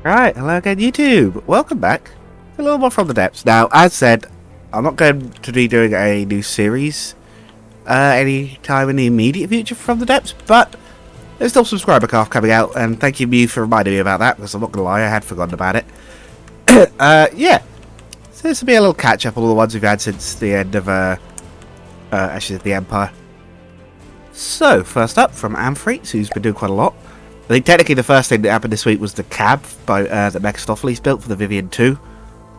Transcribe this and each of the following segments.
Right, hello again YouTube. Welcome back. A little more from the depths. Now, as said, I'm not going to be doing a new series anytime in the immediate future from the depths, but there's still subscriber calf coming out, and thank you Mew for reminding me about that, because I'm not going to lie, I had forgotten about it. Yeah. So this will be a little catch up on all the ones we've had since the end of actually the Empire. So, first up, from Amphreets, who's been doing quite a lot. I think technically the first thing that happened this week was the cab by, that Mephistopheles built for the Vivian 2.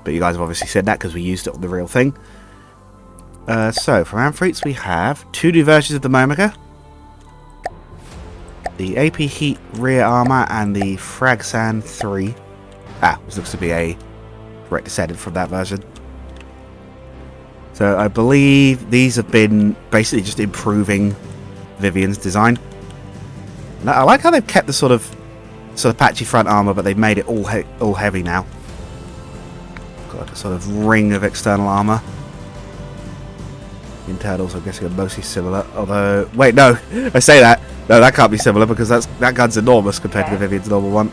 But you guys have obviously said that because we used it on the real thing. So, from Amphreets we have 2 new versions of the Momica. The AP Heat rear armour and the Fragsan 3. This looks to be a direct descendant from that version. So I believe these have been basically just improving Vivian's design. I like how they've kept the sort of patchy front armour, but they've made it all heavy now. Got a sort of ring of external armour. Internals, I'm guessing, are mostly similar. Although, wait, no, I say that. No, that can't be similar because that gun's enormous compared to the Vivian's normal one.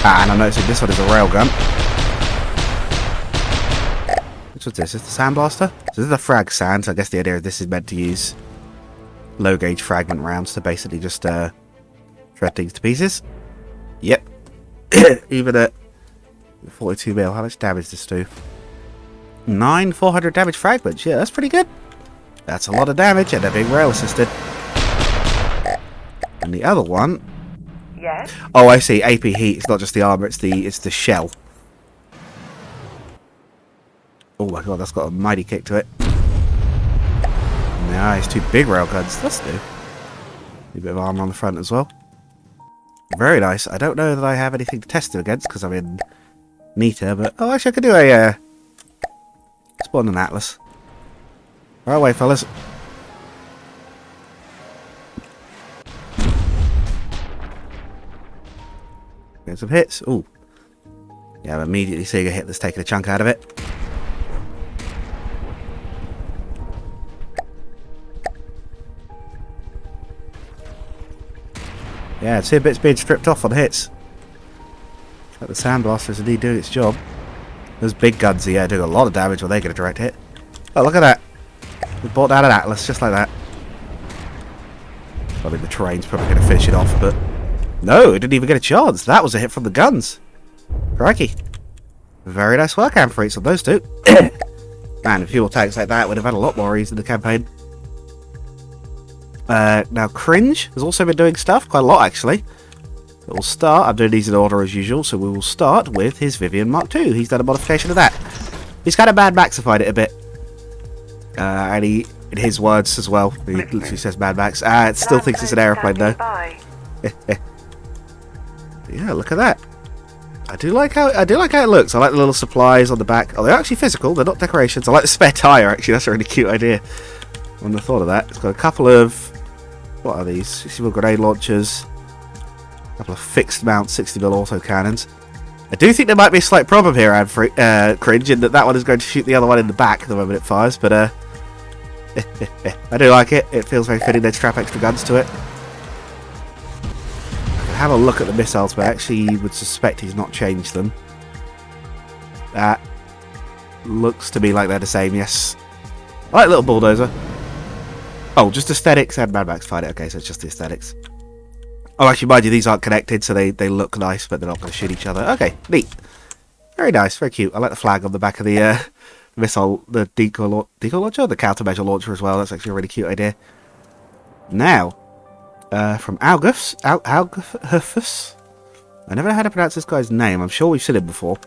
And I'm noticing this one is a railgun. Which one's this? Is this the Sandblaster? So this is the Frag Sand, so I guess the idea is this is meant to use low gauge fragment rounds to basically just shred things to pieces. Yep. Even at 42 mil, how much damage does this do? 400 damage fragments. Yeah, that's pretty good. That's a lot of damage, and they're being rail assisted. And the other one. Yes. Oh, I see. AP Heat. It's not just the armor. It's the shell. Oh my god, that's got a mighty kick to it. Nice, 2 big railguns. That's new. A bit of armor on the front as well. Very nice. I don't know that I have anything to test it against because I'm in Nita, but oh, actually I could do a spawn an Atlas. Right away, fellas. Get some hits. Ooh. Yeah, I'm immediately seeing a hit that's taking a chunk out of it. Yeah, 2 bits being stripped off on hits. Like the Sandblaster is indeed doing its job. Those big guns here doing a lot of damage when they get a direct hit. Oh, look at that. We brought down an Atlas just like that. I mean, the terrain's probably going to finish it off, but no, it didn't even get a chance. That was a hit from the guns. Crikey. Very nice work, Amphreets, on those 2. Man, if fuel tanks like that would have had a lot more ease in the campaign. Now, Cringe has also been doing stuff, quite a lot actually. We'll start, I'm doing these in order as usual, so we will start with his Vivian Mark II. He's done a modification of that. He's kind of Mad Maxified it a bit. And he, in his words as well, he literally says Mad Max. It still thinks it's an aeroplane though. Yeah, look at that. I do like how it looks. I like the little supplies on the back. Oh, they're actually physical, they're not decorations. I like the spare tyre actually, that's a really cute idea. I wouldn't have thought of that. It's got a couple of, what are these? 60mm grenade launchers. A couple of fixed mount 60mm autocannons. I do think there might be a slight problem here, Cringe, in that one is going to shoot the other one in the back the moment it fires, but I do like it. It feels very fitting. They strap extra guns to it. Have a look at the missiles, but I actually would suspect he's not changed them. That looks to me like they're the same, yes. I like Little Bulldozer. Oh, just aesthetics and Mad Max fight it. Okay, so it's just the aesthetics. Oh, actually, mind you, these aren't connected, so they look nice, but they're not going to shoot each other. Okay, neat. Very nice, very cute. I like the flag on the back of the missile, the decoy launcher, the countermeasure launcher as well. That's actually a really cute idea. Now, from Augufus. I never know how to pronounce this guy's name. I'm sure we've seen him before.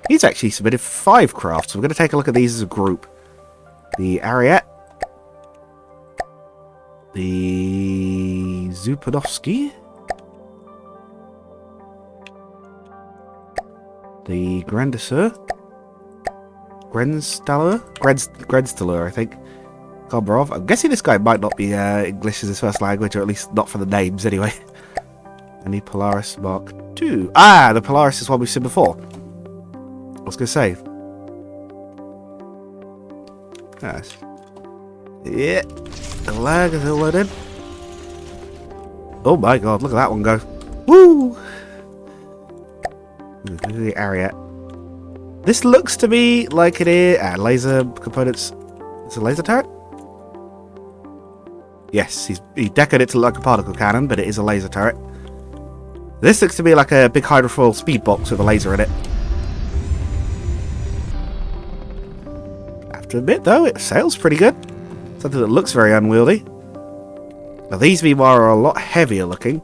He's actually submitted 5 crafts. So we're going to take a look at these as a group. The Ariete. The Zupanovsky. The Grandiseur. Grenstaller, I think. Gombrov. I'm guessing this guy might not be English as his first language, or at least not for the names anyway. And the Polaris Mark II. The Polaris is one we've seen before. I was going to say. Nice. Yeah. The lag is all loaded. Oh my god, look at that one go. Woo! The area. This looks to me like it is... laser components. It's a laser turret? Yes, he decorated it to look like a particle cannon, but it is a laser turret. This looks to me like a big hydrofoil speed box with a laser in it. I have to admit, though, it sails pretty good. Something that looks very unwieldy. Now, these, meanwhile, are a lot heavier looking.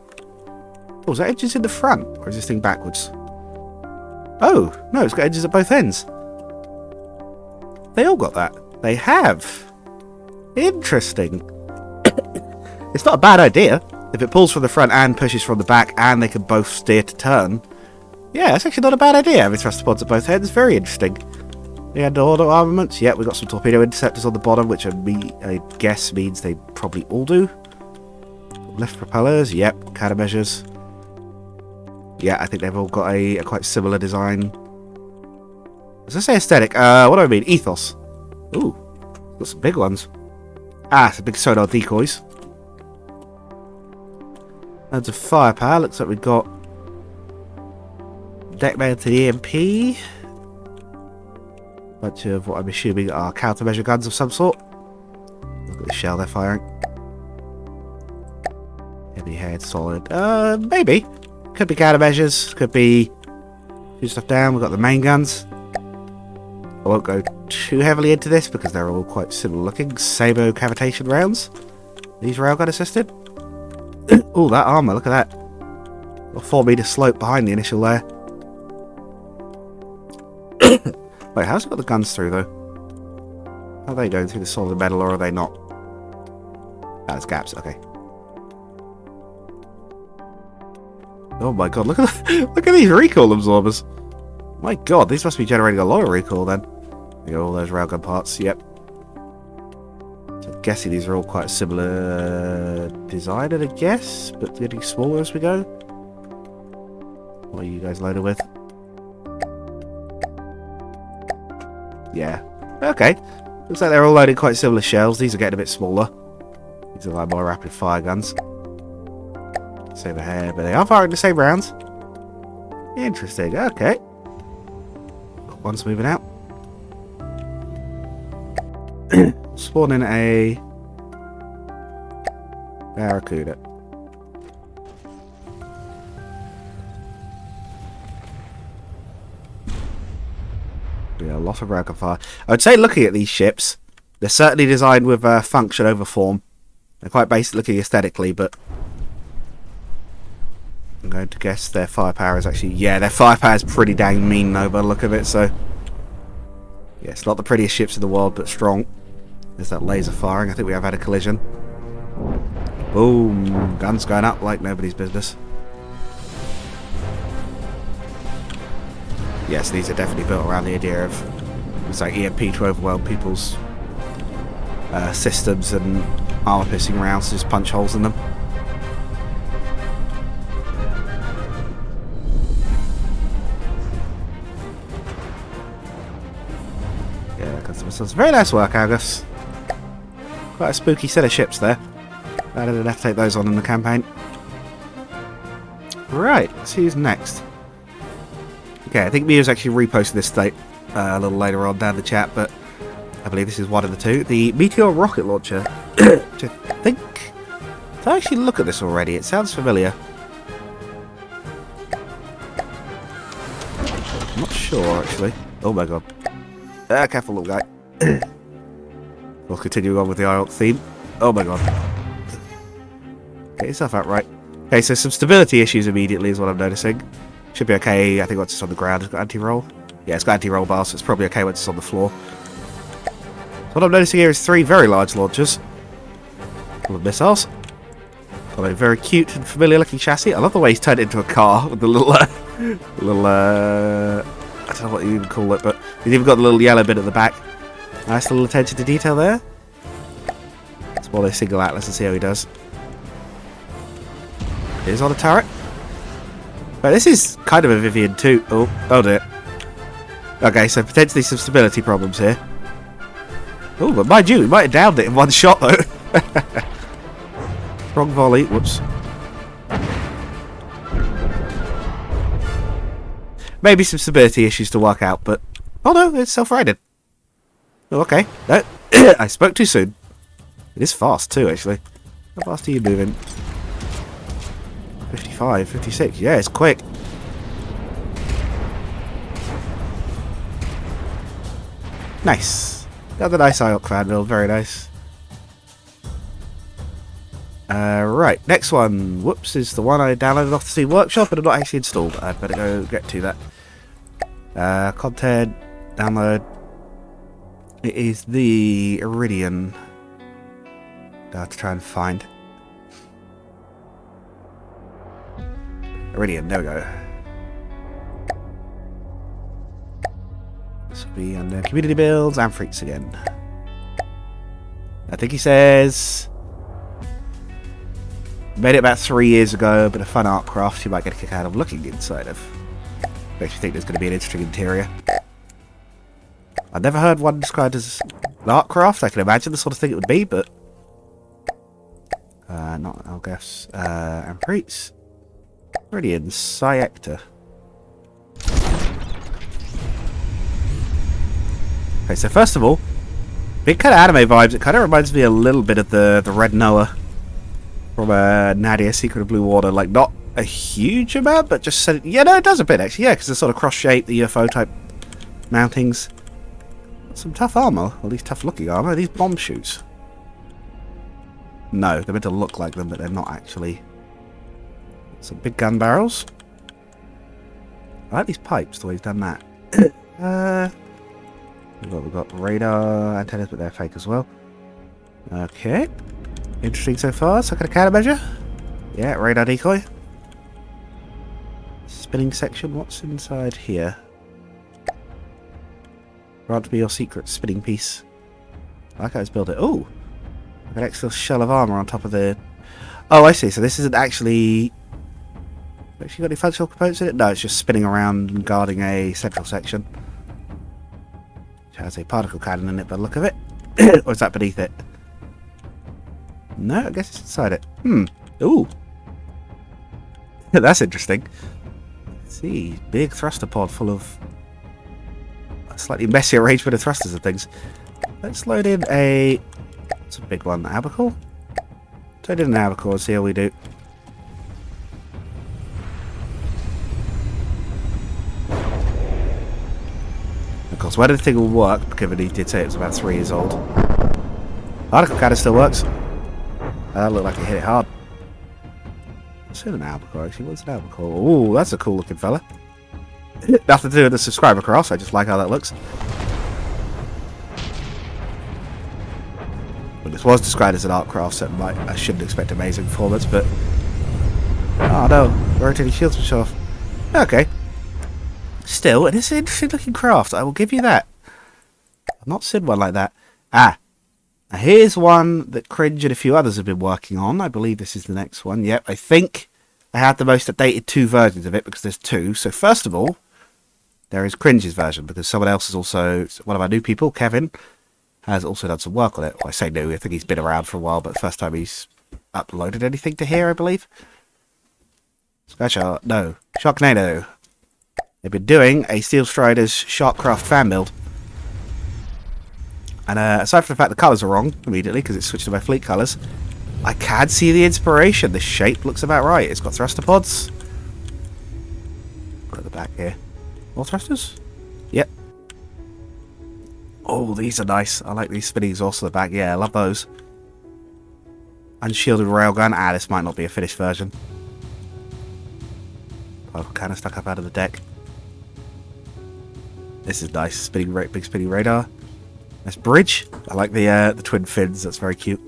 Oh, is that edges in the front? Or is this thing backwards? Oh, no, it's got edges at both ends. They all got that. They have. Interesting. It's not a bad idea. If it pulls from the front and pushes from the back and they can both steer to turn. Yeah, it's actually not a bad idea having thruster pods at both ends. Very interesting. The auto armaments. Yeah, we've got some torpedo interceptors on the bottom, which I guess means they probably all do. Left propellers. Yep. Countermeasures. Yeah, I think they've all got a quite similar design. As I say aesthetic, what do I mean? Ethos. Ooh, got some big ones. Some big sonar decoys. Loads of firepower. Looks like we've got deck-mounted EMP. Bunch of what I'm assuming are countermeasure guns of some sort. Look at the shell they're firing. Heavy head, solid. Maybe. Could be countermeasures. Could be shoot stuff down. We've got the main guns. I won't go too heavily into this because they're all quite similar looking. Sabo cavitation rounds. These railgun assisted. Oh, that armour, look at that. A 4 metre slope behind the initial layer. Wait, how's it got the guns through though? Are they going through the solid metal or are they not? There's gaps, okay. Oh my god, look at these recoil absorbers. My god, these must be generating a lot of recoil then. You know, all those railgun parts, yep. So I'm guessing these are all quite similar design, I guess, but getting smaller as we go. What are you guys loaded with? Yeah. Okay. Looks like they're all loaded quite similar shells. These are getting a bit smaller. These are like more rapid fire guns. Same hair, but they are firing the same rounds. Interesting, okay. One's moving out. Spawning a Barracuda. Yeah, a lot of rapid fire. I would say looking at these ships, they're certainly designed with function over form. They're quite basic looking aesthetically, but I'm going to guess their firepower is actually... Yeah, their firepower is pretty dang mean though by the look of it, so... Yeah, it's not the prettiest ships in the world, but strong. There's that laser firing. I think we have had a collision. Boom! Guns going up like nobody's business. Yes, these are definitely built around the idea of... It's like EMP to overwhelm people's systems and armor-piercing rounds to just punch holes in them. Yeah, customer says, very nice work, Argus. Quite a spooky set of ships there. I didn't have to take those on in the campaign. Right, let's see who's next. Okay, I think Mia's actually reposted this state a little later on down the chat, but I believe this is one of the two. The Meteor rocket launcher, which I think... Did I actually look at this already? It sounds familiar. I'm not sure, actually. Oh my god. Careful, little guy. We'll continue on with the IORC theme. Oh my god. Get yourself out right. Okay, so some stability issues immediately is what I'm noticing. Should be okay, I think once it's on the ground. It's got anti-roll. Yeah, it's got anti-roll bar, so it's probably okay once it's on the floor. So what I'm noticing here is 3 very large launchers. Full of missiles. Got a very cute and familiar looking chassis. I love the way he's turned it into a car with the little, I don't know what you even call it, but he's even got the little yellow bit at the back. Nice little attention to detail there. Let's ball a single Atlas and see how he does. Here's on a turret. But this is kind of a Vivian too. Oh dear. Okay, so potentially some stability problems here. Oh, but mind you, we might have downed it in one shot though. Wrong volley. Whoops. maybe some stability issues to work out, but... Oh no, it's self-righted. Oh, okay. No, I spoke too soon. It is fast too, actually. How fast are you moving? 55, 56. Yeah, it's quick. Nice. Another nice IORC fan build. Very nice. Right, next one. Whoops, is the one I downloaded off the Steam Workshop and not actually installed. I'd better go get to that. Content, download. It is the Iridian. I have to try and find. Iridian, there we go. This will be under community builds and freaks again. I think he says made it about 3 years ago, but a fun art craft you might get a kick out of looking inside of. Makes me think there's going to be an interesting interior. I've never heard one described as an art craft. I can imagine the sort of thing it would be, but not, I'll guess. And freaks. Iridian, Sciecta. Okay, so first of all, big kind of anime vibes. It kind of reminds me a little bit of the Red Noah from Nadia, Secret of Blue Water. Like, not a huge amount, but just said, yeah, no, it does a bit actually. Yeah, because it's sort of cross-shaped, the UFO type mountings. Some tough armor, or at least tough-looking armor. Are these bomb chutes? No, they're meant to look like them, but they're not actually. Some big gun barrels. I like these pipes, the way he's done that. We've got radar antennas, but they're fake as well. Okay. Interesting so far. Some kind of countermeasure. Yeah, radar decoy. Spinning section. What's inside here? Grant me your secret spinning piece. I like how it's built it. Oh! An extra shell of armor on top of the... Oh, I see. So this isn't actually... Actually got any functional components in it? No, it's just spinning around and guarding a central section. Which has a particle cannon in it by the look of it. Or is that beneath it? No, I guess it's inside it. Ooh. That's interesting. Let's see. Big thruster pod full of a slightly messy arrangement of thrusters and things. Let's load in a... It's a big one. Abacore? Load in an Abacore and see how we do. Of course, whether the thing will work, given he did say it was about 3 years old. Particle cannon still works. That looked like it hit it hard. What's in an Abacore actually? What's an Abacore? Ooh, that's a cool looking fella. Nothing to do with the subscriber cross, I just like how that looks. But this was described as an art craft, so I shouldn't expect amazing performance, but... Oh no, rotating shields switch off. Okay. Still, it is an interesting looking craft, I will give you that. I've not seen one like that. Ah, now here's one that Cringe and a few others have been working on. I believe this is the next one. Yep, I think I had the most updated 2 versions of it because there's 2. So first of all, there is Cringe's version because someone else is also, one of our new people, Kevin, has also done some work on it. Well, I say new, I think he's been around for a while, but the first time he's uploaded anything to here, I believe. No, Sharknado. They've been doing a Steel Strider's Sharkcraft fan build. And aside from the fact the colours are wrong immediately because it's switched to my fleet colours, I can see the inspiration. The shape looks about right. It's got thruster pods. At the back here. More thrusters? Yep. Oh, these are nice. I like these spinning exhausts at the back. Yeah, I love those. Unshielded railgun. Ah, this might not be a finished version. Particle cannon stuck up out of the deck. This is nice. Spinning, big spinning radar. Nice bridge. I like the twin fins. That's very cute.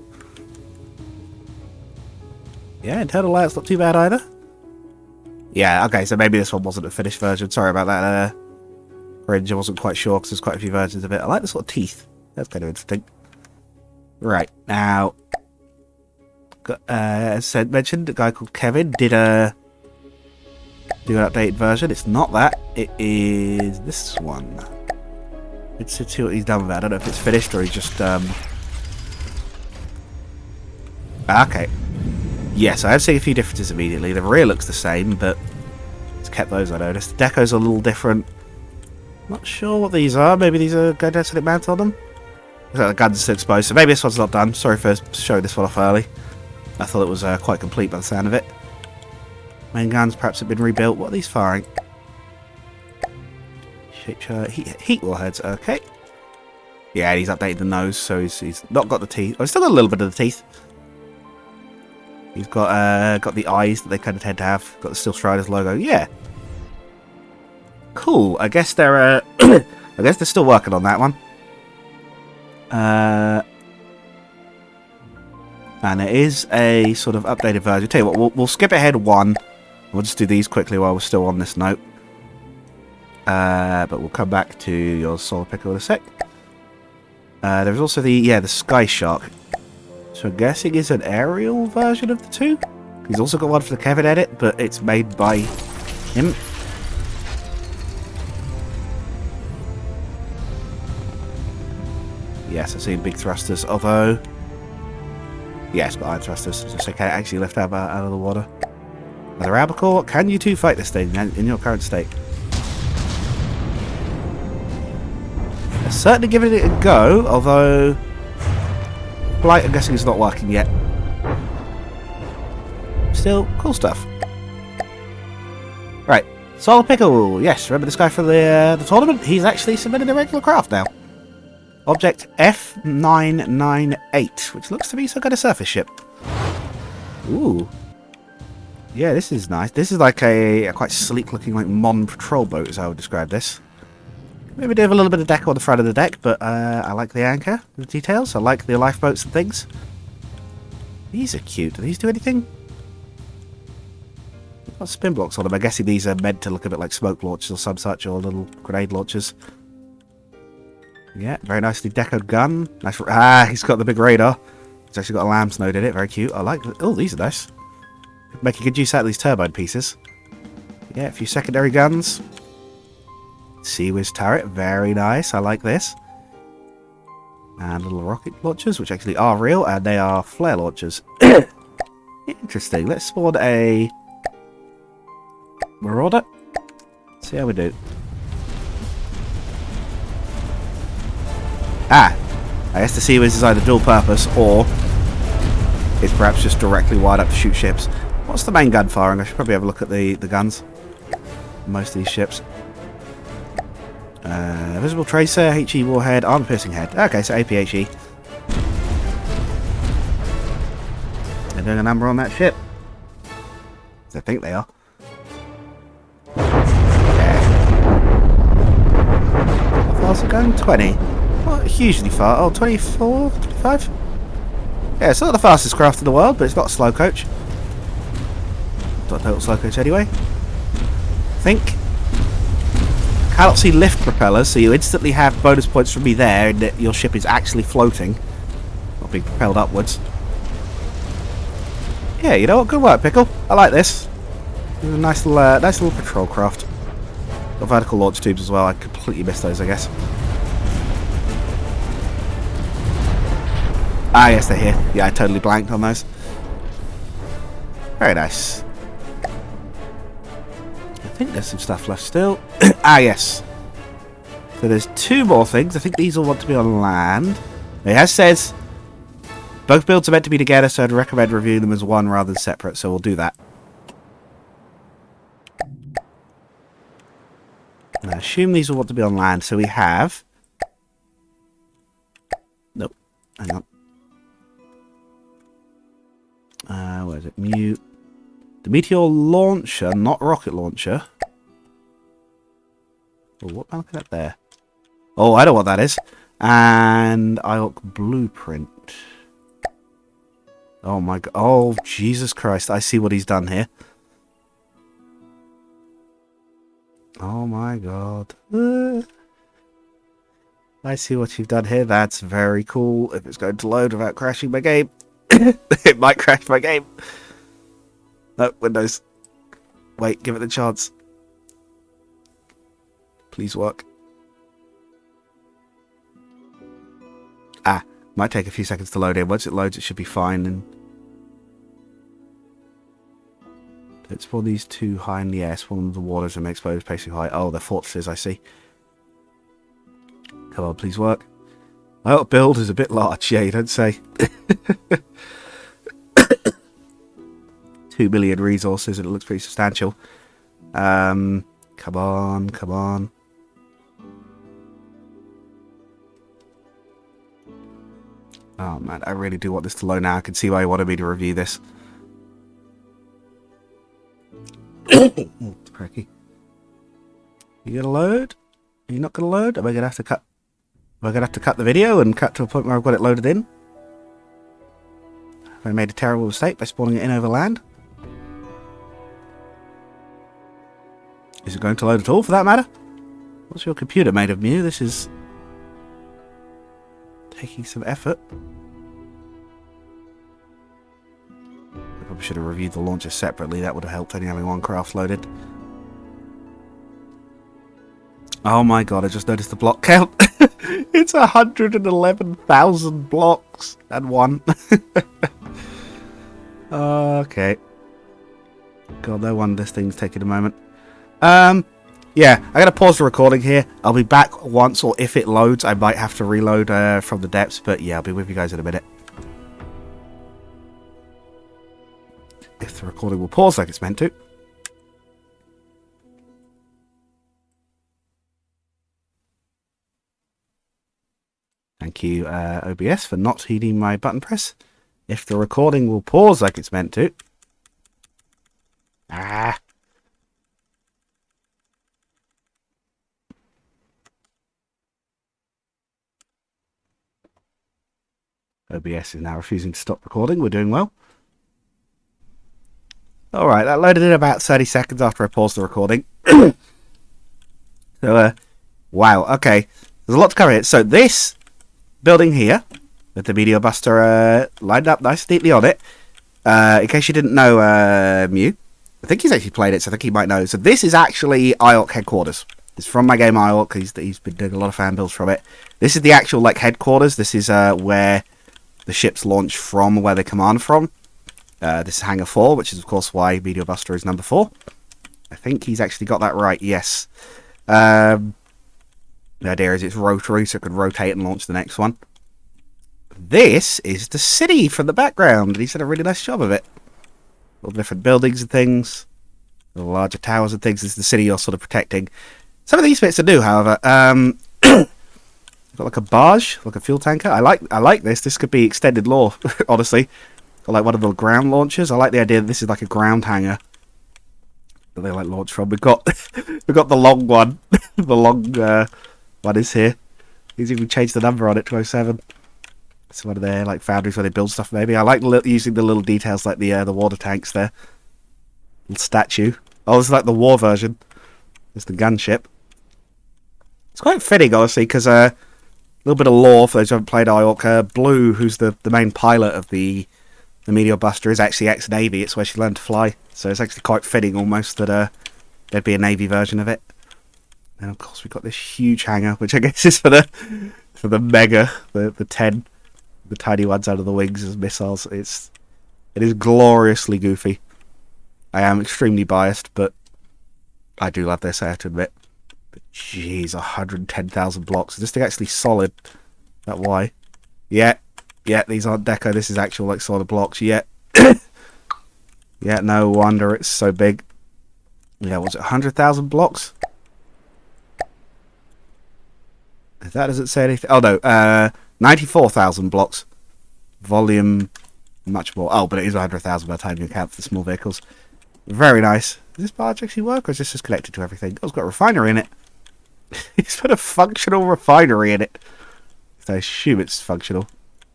Yeah, internal layout's not too bad either. Yeah, okay, so maybe this one wasn't a finished version. Sorry about that. Bridge, I wasn't quite sure because there's quite a few versions of it. I like the sort of teeth. That's kind of interesting. Right, now, as mentioned, a guy called Kevin did do an updated version. It's not that. It is this one. Let's see what he's done with that. I don't know if it's finished or he's just... Okay. Yes, I have seen a few differences immediately. The rear looks the same, but it's kept those, I noticed. The deco's a little different. Not sure what these are. Maybe these are going to have something mounted on them. Looks like the guns are still exposed, so maybe this one's not done. Sorry for showing this one off early. I thought it was quite complete by the sound of it. Main guns perhaps have been rebuilt. What are these firing? Heat warheads, okay. Yeah, he's updated the nose, so he's not got the teeth. Oh, he's still got a little bit of the teeth. He's got the eyes that they kind of tend to have. Got the Steel Striders logo. Yeah. Cool. I guess they're I guess they're still working on that one. And it is a sort of updated version. Tell you what, we'll skip ahead one. We'll just do these quickly while we're still on this note. But we'll come back to your Solar Pickle in a sec. There's also the Sky Shark. So I'm guessing it's an aerial version of the two. He's also got one for the Kevin edit, but it's made by him. Yes, I've seen big thrusters, although... Yes, but iron thrusters, so they can't actually lift out of the water. Another albacore, can you two fight this thing in your current state? They're certainly giving it a go, although... Flight, I'm guessing it's not working yet. Still, cool stuff. Right, Solar Pickle, yes, remember this guy from the tournament? He's actually submitted a regular craft now. Object F998, which looks to be some kind of surface ship. Ooh. Yeah, this is nice. This is like a quite sleek looking like Mon patrol boat, as I would describe this. Maybe do have a little bit of deco on the front of the deck, but I like the anchor, the details. I like the lifeboats and things. These are cute. Do these do anything? Got spin blocks on them. I'm guessing these are meant to look a bit like smoke launchers or some such, or little grenade launchers. Yeah, very nicely decoed gun. Nice. He's got the big radar. It's actually got a lamb's node in it. Very cute. I like. Oh, these are nice. Make a good use out of these turbine pieces. Yeah, a few secondary guns. Sea Whiz turret. Very nice. I like this. And little rocket launchers, which actually are real, and they are flare launchers. Interesting. Let's spawn a Marauder. See how we do. I guess the Sea Whiz is either dual purpose or it's perhaps just directly wired up to shoot ships. What's the main gun firing? I should probably have a look at the guns. Most of these ships. Visible Tracer, HE Warhead, Armor Piercing Head. Okay, so APHE. They're doing a number on that ship. I think they are. Yeah. How far's it going? 20. Not hugely far. Oh, 24? 25? Yeah, it's not the fastest craft in the world, but it's not a slow coach. Not a total slow coach anyway. Think. Cannot see lift propellers, so you instantly have bonus points from me there, and that your ship is actually floating, not being propelled upwards. Yeah, you know what? Good work, Pickle. I like this. It's a nice little patrol craft. Got vertical launch tubes as well. I completely missed those, I guess. Ah, yes, they're here. Yeah, I totally blanked on those. Very nice. I think there's some stuff left still. Ah, yes. So there's two more things. I think these all want to be on land. It has says both builds are meant to be together, so I'd recommend reviewing them as one rather than separate, so we'll do that. And I assume these all want to be on land, so we have... Nope. Hang on. Where is it? The Meteor Launcher, not Rocket Launcher. Oh, what am I looking at there? Oh, I know what that is. And IORC Blueprint. Oh my god. Oh, Jesus Christ. I see what he's done here. Oh my god. I see what you've done here. That's very cool. If it's going to load without crashing my game. It might crash my game. No, Windows. Wait, give it a chance. Please work. Might take a few seconds to load in. Once it loads, it should be fine. And Don't spawn these too high in the air. Spawn them in the waters and make explode pace too high. Oh, they're fortresses, I see. Come on, please work. My build is a bit large, yeah, you don't say. 2 million resources, and it looks pretty substantial. Come on, come on. Oh man, I really do want this to load now. I can see why you wanted me to review this. It's cracky. You gonna load? Are you not gonna load? Am I gonna have to cut? Am I gonna have to cut the video and cut to a point where I've got it loaded in? Have I made a terrible mistake by spawning it in over land? Is it going to load at all, for that matter? What's your computer made of, Mew? This is taking some effort. I probably should have reviewed the launcher separately. That would have helped, only having one craft loaded. Oh my god, I just noticed the block count. It's 111,000 blocks and one. Okay. God, no wonder this thing's taking a moment. Yeah, I gotta pause the recording here. I'll be back once, or if it loads, I might have to reload from the depths, but yeah, I'll be with you guys in a minute. If the recording will pause like it's meant to. Thank you, OBS, for not heeding my button press. If the recording will pause like it's meant to. Ah. OBS is now refusing to stop recording. We're doing well. Alright, that loaded in about 30 seconds after I paused the recording. So, wow, okay. There's a lot to cover here. So this building here, with the Meteor Buster lined up nice and neatly on it. In case you didn't know, Mew, I think he's actually played it, so I think he might know. So this is actually IORC headquarters. It's from my game IORC. He's been doing a lot of fan builds from it. This is the actual like headquarters. This is where the ships launch from, where they command from. This is Hangar 4, which is of course why Meteor Buster is number 4. I think he's actually got that right, yes. The idea is it's rotary, so it can rotate and launch the next one. This is the city from the background, and he's done a really nice job of it. All different buildings and things. The larger towers and things. This is the city you're sort of protecting. Some of these bits are new, however. Got like a barge, like a fuel tanker. I like this. This could be extended lore, honestly. Got like one of the ground launchers. I like the idea that this is like a ground hangar that they like launch from. We've got the long one. The long one is here. He's even changed the number on it to 07. It's one of their like foundries where they build stuff. Maybe I like using the little details like the water tanks there. Little statue. Oh, this is like the war version. It's the gunship. It's quite fitting, honestly, because a little bit of lore for those who haven't played IORC. Blue, who's the main pilot of the Meteor Buster, is actually ex-Navy. It's where she learned to fly. So it's actually quite fitting almost that there'd be a Navy version of it. And of course we've got this huge hangar, which I guess is for the mega, the 10, the tiny ones out of the wings as missiles. It is gloriously goofy. I am extremely biased, but I do love this, I have to admit. But jeez, 110,000 blocks. Is this thing actually solid? That why? Yeah, these aren't deco. This is actual like solid blocks. Yeah, yeah. No wonder it's so big. Yeah, was it 100,000 blocks? That doesn't say anything. Oh no, 94,000 blocks. Volume, much more. Oh, but it is 100,000 by the time you account for the small vehicles. Very nice. Does this barge actually work, or is this just connected to everything? Oh, it's got a refinery in it. It's got a functional refinery in it. So I assume it's functional.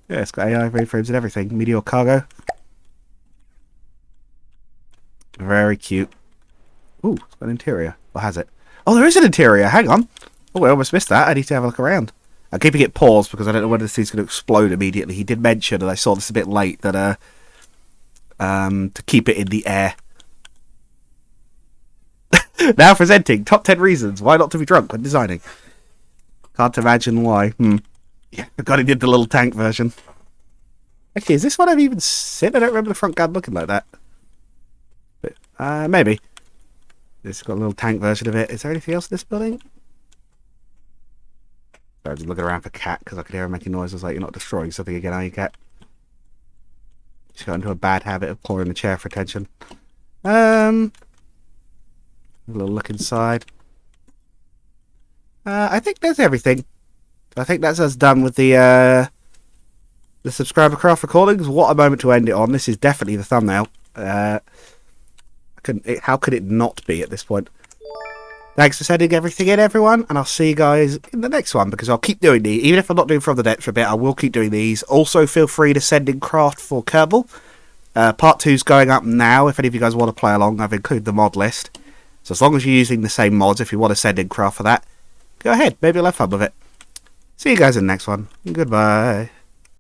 Yeah, it's got AI mainframes and everything. Meteor cargo. Very cute. Ooh, it's got an interior. Or has it? Oh, there is an interior. Hang on. Oh, I almost missed that. I need to have a look around. I'm keeping it paused because I don't know whether this thing's going to explode immediately. He did mention, and I saw this a bit late, that to keep it in the air. Now presenting top 10 reasons why not to be drunk when designing. Can't imagine why. Yeah, I forgot he did the little tank version. Actually, is this one I've even seen? I don't remember the front gun looking like that. But Maybe. It's got a little tank version of it. Is there anything else in this building? I was looking around for Cat because I could hear him making noises like you're not destroying something again, are you, Cat? She's got into a bad habit of clawing the chair for attention. A little look inside. I think that's everything. I think that's us done with the subscriber craft recordings. What a moment to end it on. This is definitely the thumbnail. How could it not be at this point? Thanks for sending everything in, everyone, and I'll see you guys in the next one, because I'll keep doing these. Even if I'm not doing From the Depths for a bit, I will keep doing these. Also, feel free to send in craft for Kerbal. Part 2's going up now. If any of you guys want to play along, I've included the mod list. So as long as you're using the same mods, if you want to send in craft for that, go ahead. Maybe you'll have fun with it. See you guys in the next one. Goodbye.